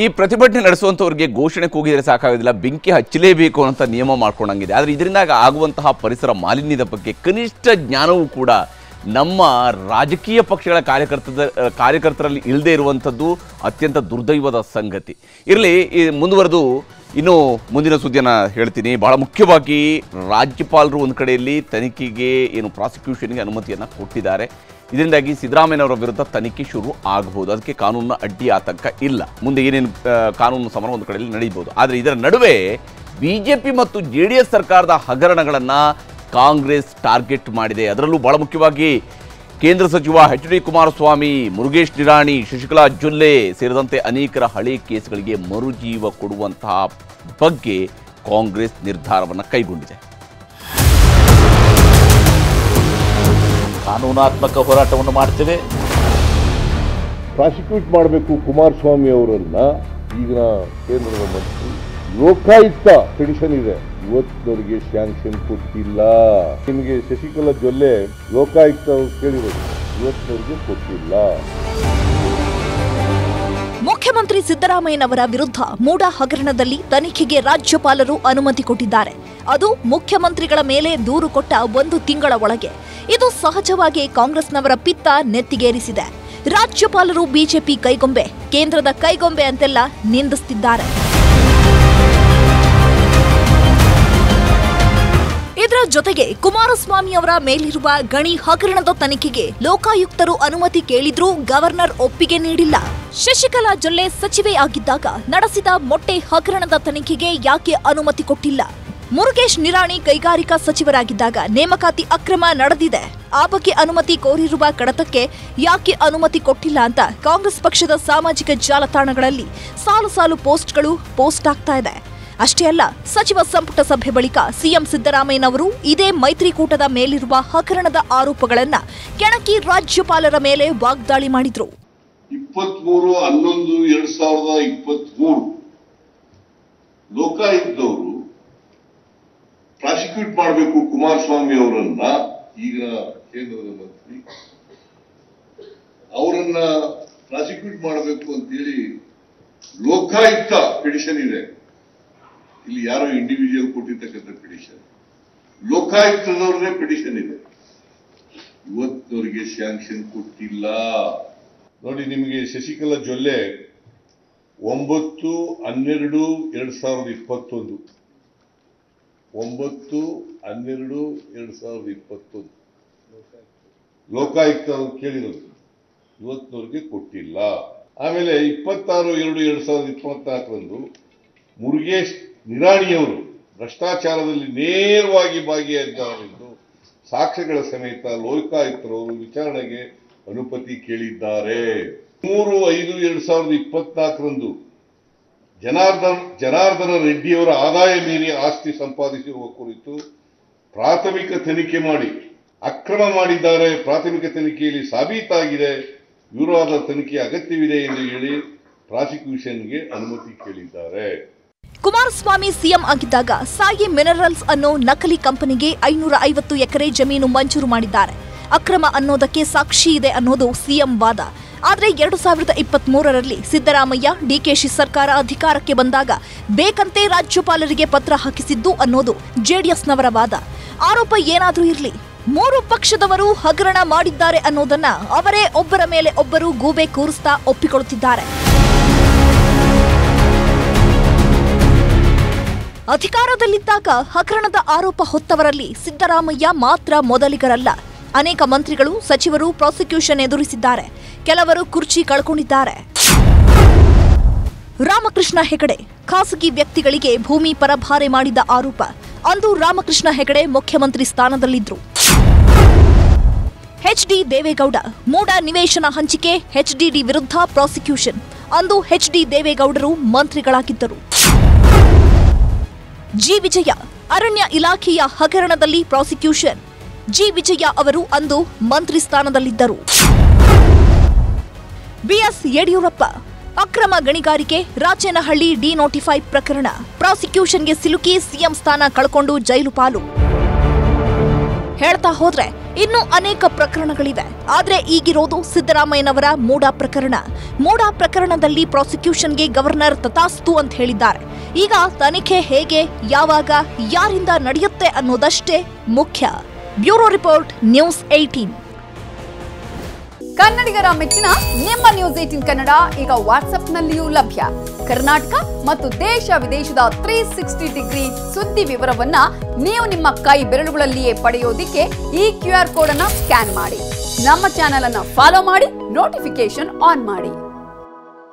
ಈ ಪ್ರತಿಭಟನೆ ನಡೆಸುವಂತವರಿಗೆ ಘೋಷಣೆ ಕೂಗಿದರೆ ಸಾಕಾಗೋದಿಲ್ಲ, ಬೆಂಕಿ ಹಚ್ಚಲೇಬೇಕು ಅಂತ ನಿಯಮ ಮಾಡ್ಕೊಂಡಂಗಿದೆ. ಆದರೆ ಇದರಿಂದ ಆಗುವಂತಹ ಪರಿಸರ ಮಾಲಿನ್ಯದ ಬಗ್ಗೆ ಕನಿಷ್ಠ ಜ್ಞಾನವೂ ಕೂಡ ನಮ್ಮ ರಾಜಕೀಯ ಪಕ್ಷಗಳ ಕಾರ್ಯಕರ್ತರಲ್ಲಿ ಇಲ್ಲದೆ ಇರುವಂಥದ್ದು ಅತ್ಯಂತ ದುರ್ದೈವದ ಸಂಗತಿ. ಇರಲಿ, ಮುಂದುವರೆದು ಇನ್ನು ಮುಂದಿನ ಸುದ್ದಿಯನ್ನು ಹೇಳ್ತೀನಿ. ಬಹಳ ಮುಖ್ಯವಾಗಿ ರಾಜ್ಯಪಾಲರು ಒಂದು ಕಡೆಯಲ್ಲಿ ತನಿಖೆಗೆ ಪ್ರಾಸಿಕ್ಯೂಷನ್ಗೆ ಅನುಮತಿಯನ್ನು ಕೊಟ್ಟಿದ್ದಾರೆ. ಇದರಿಂದಾಗಿ ಸಿದ್ದರಾಮಯ್ಯನವರ ವಿರುದ್ಧ ತನಿಖೆ ಶುರು ಆಗಬಹುದು. ಅದಕ್ಕೆ ಕಾನೂನಿನ ಅಡ್ಡಿ ಆತಂಕ ಇಲ್ಲ. ಮುಂದೆ ಏನೇನು ಕಾನೂನು ಸಮರ ಒಂದು ಕಡೆಯಲ್ಲಿ ನಡೆಯಬಹುದು. ಆದರೆ ಇದರ ನಡುವೆ ಬಿಜೆಪಿ ಮತ್ತು JDS ಸರ್ಕಾರದ ಹಗರಣಗಳನ್ನು ಕಾಂಗ್ರೆಸ್ ಟಾರ್ಗೆಟ್ ಮಾಡಿದೆ. ಅದರಲ್ಲೂ ಬಹಳ ಮುಖ್ಯವಾಗಿ ಕೇಂದ್ರ ಸಚಿವ HD ಕುಮಾರಸ್ವಾಮಿ, ಮುರುಗೇಶ್ ನಿರಾಣಿ, ಶಶಿಕಲಾ ಜೊಲ್ಲೆ ಸೇರಿದಂತೆ ಅನೇಕರ ಹಳೆ ಕೇಸ್ಗಳಿಗೆ ಮರುಜೀವ ಕೊಡುವಂತಹ ಬಗ್ಗೆ ಕಾಂಗ್ರೆಸ್ ನಿರ್ಧಾರವನ್ನು ಕೈಗೊಂಡಿದೆ. ಕಾನೂನಾತ್ಮಕ ಹೋರಾಟವನ್ನು ಮಾಡ್ತೇವೆ. ಪ್ರಾಸಿಕ್ಯೂಟ್ ಮಾಡಬೇಕು ಕುಮಾರಸ್ವಾಮಿ ಅವರನ್ನ. ಈಗ ಕೇಂದ್ರದ ಮಂತ್ರಿ ಲೋಕಾಯುಕ್ತ ಪಿಟಿಷನ್ ಇದೆ, ಇವತ್ತವರಿಗೆ ಸ್ಯಾಂಕ್ಷನ್ ಕೊಟ್ಟಿಲ್ಲ. ನಿಮಗೆ ಶಶಿಕಲಾ ಜೊಲ್ಲೆ ಲೋಕಾಯುಕ್ತ ಕೇಳಿರೋದು, ಇವತ್ತವರಿಗೆ ಕೊಟ್ಟಿಲ್ಲ. ಮುಖ್ಯಮಂತ್ರಿ ಸಿದ್ದರಾಮಯ್ಯನವರ ವಿರುದ್ಧ ಮೂಡ ಹಗರಣದಲ್ಲಿ ತನಿಖೆಗೆ ರಾಜ್ಯಪಾಲರು ಅನುಮತಿ ಕೊಟ್ಟಿದ್ದಾರೆ. ಅದು ಮುಖ್ಯಮಂತ್ರಿಗಳ ಮೇಲೆ ದೂರು ಕೊಟ್ಟ 1 ತಿಂಗಳ ಒಳಗೆ. ಇದು ಸಹಜವಾಗಿ ಕಾಂಗ್ರೆಸ್ನವರ ಪಿತ್ತ ನೆತ್ತಿಗೇರಿಸಿದೆ. ರಾಜ್ಯಪಾಲರು ಬಿಜೆಪಿ ಕೈಗೊಂಬೆ, ಕೇಂದ್ರದ ಕೈಗೊಂಬೆ ಅಂತೆಲ್ಲ ನಿಂದಿಸುತ್ತಿದ್ದಾರೆ. ಇದರ ಜೊತೆಗೆ ಕುಮಾರಸ್ವಾಮಿ ಅವರ ಮೇಲಿರುವ ಗಣಿ ಹಗರಣದ ತನಿಖೆಗೆ ಲೋಕಾಯುಕ್ತರು ಅನುಮತಿ ಕೇಳಿದ್ರೂ ಗವರ್ನರ್ ಒಪ್ಪಿಗೆ ನೀಡಿಲ್ಲ. ಶಶಿಕಲಾ ಜೊಲ್ಲೆ ಸಚಿವೆ ಆಗಿದ್ದಾಗ ನಡೆಸಿದ ಮೊಟ್ಟೆ ಹಗರಣದ ತನಿಖೆಗೆ ಯಾಕೆ ಅನುಮತಿ ಕೊಟ್ಟಿಲ್ಲ? ಮುರುಗೇಶ್ ನಿರಾಣಿ ಕೈಗಾರಿಕಾ ಸಚಿವರಾಗಿದ್ದಾಗ ನೇಮಕಾತಿ ಅಕ್ರಮ ನಡೆದಿದೆ, ಆ ಬಗ್ಗೆ ಅನುಮತಿ ಕೋರಿರುವ ಕಡತಕ್ಕೆ ಯಾಕೆ ಅನುಮತಿ ಕೊಟ್ಟಿಲ್ಲ ಅಂತ ಕಾಂಗ್ರೆಸ್ ಪಕ್ಷದ ಸಾಮಾಜಿಕ ಜಾಲತಾಣಗಳಲ್ಲಿ ಸಾಲು ಸಾಲು ಪೋಸ್ಟ್ಗಳು ಪೋಸ್ಟ್ ಆಗ್ತಾ ಇದೆ. ಅಷ್ಟೇ ಅಲ್ಲ, ಸಚಿವ ಸಂಪುಟ ಸಭೆ ಬಳಿಕ ಸಿಎಂ ಸಿದ್ದರಾಮಯ್ಯನವರು ಇದೇ ಮೈತ್ರಿಕೂಟದ ಮೇಲಿರುವ ಹಗರಣದ ಆರೋಪಗಳನ್ನ ಕೆಣಕಿ ರಾಜ್ಯಪಾಲರ ಮೇಲೆ ವಾಗ್ದಾಳಿ ಮಾಡಿದ್ರು. 23/11/2023 ಲೋಕಾಯುಕ್ತವರು ಪ್ರಾಸಿಕ್ಯೂಟ್ ಮಾಡಬೇಕು ಕುಮಾರಸ್ವಾಮಿ ಅವರನ್ನ, ಈಗ ಕೇಂದ್ರದ ಮಂತ್ರಿ ಅವರನ್ನ ಪ್ರಾಸಿಕ್ಯೂಟ್ ಮಾಡಬೇಕು ಅಂತೇಳಿ ಲೋಕಾಯುಕ್ತ ಪಿಟಿಷನ್ ಇದೆ. ಇಲ್ಲಿ ಯಾರೋ ಇಂಡಿವಿಜುವಲ್ ಕೊಟ್ಟಿರ್ತಕ್ಕಂಥ ಪಿಟಿಷನ್, ಲೋಕಾಯುಕ್ತದವ್ರದೇ ಪಿಟಿಷನ್ ಇದೆ. ಇವತ್ತವರಿಗೆ ಸ್ಯಾಂಕ್ಷನ್ ಕೊಟ್ಟಿಲ್ಲ. ನೋಡಿ, ನಿಮಗೆ ಶಶಿಕಲಾ ಜೊಲ್ಲೆ 9/12/2021 9/12/2021 ಲೋಕಾಯುಕ್ತ ಕೇಳಿರೋದು, ಇವತ್ತವರಿಗೆ ಕೊಟ್ಟಿಲ್ಲ. ಆಮೇಲೆ 26/2/2024 ಮುರುಗೇಶ್ ನಿರಾಣಿಯವರು ಭ್ರಷ್ಟಾಚಾರದಲ್ಲಿ ನೇರವಾಗಿ ಭಾಗಿಯಾಗಿದ್ದಾರೆಂದು ಸಾಕ್ಷ್ಯಗಳ ಸಮೇತ ಲೋಕಾಯುಕ್ತರವರು ವಿಚಾರಣೆಗೆ ಅನುಮತಿ ಕೇಳಿದ್ದಾರೆ. 3/5/2024 ಜನಾರ್ದನ ರೆಡ್ಡಿಯವರ ಆದಾಯ ಮೀರಿ ಆಸ್ತಿ ಸಂಪಾದಿಸಿರುವ ಕುರಿತು ಪ್ರಾಥಮಿಕ ತನಿಖೆ ಮಾಡಿ ಅಕ್ರಮ ಮಾಡಿದ್ದಾರೆ, ಪ್ರಾಥಮಿಕ ತನಿಖೆಯಲ್ಲಿ ಸಾಬೀತಾಗಿದೆ, ವಿವರವಾದ ತನಿಖೆ ಅಗತ್ಯವಿದೆ ಎಂದು ಹೇಳಿ ಪ್ರಾಸಿಕ್ಯೂಷನ್ಗೆ ಅನುಮತಿ ಕೇಳಿದ್ದಾರೆ. ಕುಮಾರಸ್ವಾಮಿ ಸಿಎಂ ಆಗಿದ್ದಾಗ ಸಾಯಿ ಮಿನರಲ್ಸ್ ಅನ್ನೋ ನಕಲಿ ಕಂಪನಿಗೆ 550 ಎಕರೆ ಜಮೀನು ಮಂಜೂರು ಮಾಡಿದ್ದಾರೆ. ಅಕ್ರಮ ಅನ್ನೋದಕ್ಕೆ ಸಾಕ್ಷಿ ಇದೆ ಅನ್ನೋದು ಸಿಎಂ ವಾದ. ಆದರೆ 2023ರಲ್ಲಿ ಸಿದ್ದರಾಮಯ್ಯ ಡಿಕೆಶಿ ಸರ್ಕಾರ ಅಧಿಕಾರಕ್ಕೆ ಬಂದಾಗ ಬೇಕಂತೆ ರಾಜ್ಯಪಾಲರಿಗೆ ಪತ್ರ ಹಾಕಿಸಿದ್ದು ಅನ್ನೋದು JDSನವರ ವಾದ. ಆರೋಪ ಏನಾದ್ರೂ ಇರಲಿ, 3 ಪಕ್ಷದವರು ಹಗರಣ ಮಾಡಿದ್ದಾರೆ ಅನ್ನೋದನ್ನ ಅವರೇ ಒಬ್ಬರ ಮೇಲೆ ಒಬ್ಬರು ಗೂಬೆ ಕೂರಿಸ್ತಾ ಒಪ್ಪಿಕೊಳ್ಳುತ್ತಿದ್ದಾರೆ. ಅಧಿಕಾರದಲ್ಲಿದ್ದಾಗ ಹಗರಣದ ಆರೋಪ ಹೊತ್ತವರಲ್ಲಿ ಸಿದ್ದರಾಮಯ್ಯ ಮಾತ್ರ ಮೊದಲಿಗರಲ್ಲ. ಅನೇಕ ಮಂತ್ರಿಗಳು, ಸಚಿವರು ಪ್ರಾಸಿಕ್ಯೂಷನ್ ಎದುರಿಸಿದ್ದಾರೆ. ಕೆಲವರು ಕುರ್ಚಿ ಕಳ್ಕೊಂಡಿದ್ದಾರೆ. ರಾಮಕೃಷ್ಣ ಹೆಗಡೆ ಖಾಸಗಿ ವ್ಯಕ್ತಿಗಳಿಗೆ ಭೂಮಿ ಪರಭಾರೆ ಮಾಡಿದ ಆರೋಪ. ಅಂದು ರಾಮಕೃಷ್ಣ ಹೆಗಡೆ ಮುಖ್ಯಮಂತ್ರಿ ಸ್ಥಾನದಲ್ಲಿದ್ದರು. HD ದೇವೇಗೌಡ ಮೂಡ ನಿವೇಶನ ಹಂಚಿಕೆ, HDD ವಿರುದ್ಧ ಪ್ರಾಸಿಕ್ಯೂಷನ್. ಅಂದು HD ದೇವೇಗೌಡರು ಮಂತ್ರಿಗಳಾಗಿದ್ದರು. ಜಿ ವಿಜಯ ಅರಣ್ಯ ಇಲಾಖೆಯ ಹಗರಣದಲ್ಲಿ ಪ್ರಾಸಿಕ್ಯೂಷನ್. ಜಿ ವಿಜಯ ಅವರು ಅಂದು ಮಂತ್ರಿ ಸ್ಥಾನದಲ್ಲಿದ್ದರು. BS ಯಡಿಯೂರಪ್ಪ ಅಕ್ರಮ ಗಣಿಗಾರಿಕೆ, ರಾಚೇನಹಳ್ಳಿ ಡಿನೋಟಿಫೈ ಪ್ರಕರಣ. ಪ್ರಾಸಿಕ್ಯೂಷನ್ಗೆ ಸಿಲುಕಿ ಸಿಎಂ ಸ್ಥಾನ ಕಳ್ಕೊಂಡು ಜೈಲು ಪಾಲು. ಹೇಳ್ತಾ ಹೋದ್ರೆ ಇನ್ನು ಅನೇಕ ಪ್ರಕರಣಗಳಿವೆ. ಆದ್ರೆ ಈಗಿರೋದು ಸಿದ್ದರಾಮಯ್ಯನವರ ಮೂಡಾ ಪ್ರಕರಣ. ಮೂಡಾ ಪ್ರಕರಣದಲ್ಲಿ ಪ್ರಾಸಿಕ್ಯೂಷನ್ಗೆ ಗವರ್ನರ್ ತಥಾಸ್ತು ಅಂತ ಹೇಳಿದ್ದಾರೆ. ಈಗ ತನಿಖೆ ಹೇಗೆ, ಯಾವಾಗ, ಯಾರಿಂದ ನಡೆಯುತ್ತೆ ಅನ್ನೋದಷ್ಟೇ ಮುಖ್ಯ. Bureau report, news 18. ಕನ್ನಡಿಗರ ಮೆಚ್ಚಿನ ನಿಮ್ಮ ನ್ಯೂಸ್ 18 ಕನ್ನಡ ಈಗ ವಾಟ್ಸ್ಆಪ್ನಲ್ಲಿಯೂ ಲಭ್ಯ. ಕರ್ನಾಟಕ ಮತ್ತು ದೇಶ ವಿದೇಶದ 360 ಡಿಗ್ರಿ ಸುದ್ದಿ ವಿವರವನ್ನ ನೀವು ನಿಮ್ಮ ಕೈ ಬೆರಳುಗಳಲ್ಲಿಯೇ ಪಡೆಯೋದಿಕ್ಕೆ ಈ QR ಕೋಡ್ ಅನ್ನು ಸ್ಕ್ಯಾನ್ ಮಾಡಿ. ನಮ್ಮ ಚಾನೆಲ್ ಅನ್ನು ಫಾಲೋ ಮಾಡಿ, ನೋಟಿಫಿಕೇಶನ್ ಆನ್ ಮಾಡಿ.